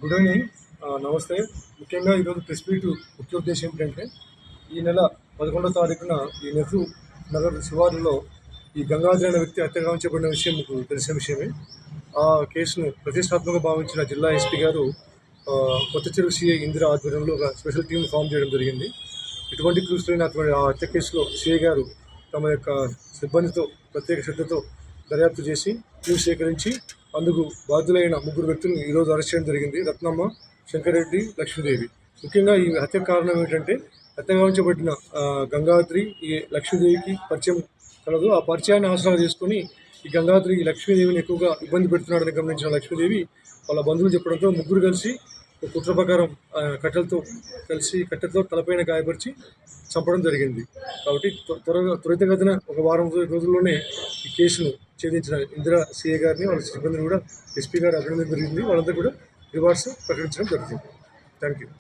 Good evening. నమస్తే. ముఖ్యంగా ఈరోజు ప్రెస్ మీట్ ముఖ్య ఉద్దేశం ఏంటంటే, ఈ నెల 11వ తారీఖున ఈ నెహ్రూ నగర్ శివారులో ఈ గంగాధర్ అనే వ్యక్తి హత్య గావించబడిన విషయం మీకు తెలిసిన విషయమే. ఆ కేసును ప్రతిష్టాత్మకంగా భావించిన జిల్లా ఎస్పీ గారు కొత్త చెరువు సిఐ ఇందిరా ఆధ్వర్యంలో ఒక స్పెషల్ టీం ఫామ్ చేయడం జరిగింది. ఎటువంటి క్లూస్ లేనటువంటి ఆ హత్య కేసులో సిఐ గారు తమ యొక్క సిబ్బందితో ప్రత్యేక శ్రద్ధతో దర్యాప్తు చేసి క్లూస్ సేకరించి అందుకు బాధ్యులైన ముగ్గురు వ్యక్తులను ఈరోజు అరెస్ట్ చేయడం జరిగింది. రత్నమ్మ, శంకరెడ్డి, లక్ష్మీదేవి. ముఖ్యంగా ఈ హత్య కారణం ఏంటంటే, హత్య గావించబడిన గంగాద్రి ఈ లక్ష్మీదేవికి పరిచయం కలదు. ఆ పరిచయాన్ని ఆసరా చేసుకొని ఈ గంగాద్రి ఈ లక్ష్మీదేవిని ఎక్కువగా ఇబ్బంది పెడుతున్నాడని గమనించిన లక్ష్మీదేవి వాళ్ళ బంధువులు చెప్పడంతో ముగ్గురు కలిసి ఒక కుట్ర ప్రకారం కట్టెలతో తలపైన గాయపరిచి చంపడం జరిగింది. కాబట్టి త్వరితగతిన ఒక వారం రోజుల్లోనే ఈ కేసును ఛేదించిన ఇందిరా సిఐ గారిని, వాళ్ళ సిబ్బందిని కూడా ఎస్పీ గారు అభినందన జరిగింది. వాళ్ళందరూ కూడా రివార్డ్స్ ప్రకటించడం జరుగుతుంది. Thank you.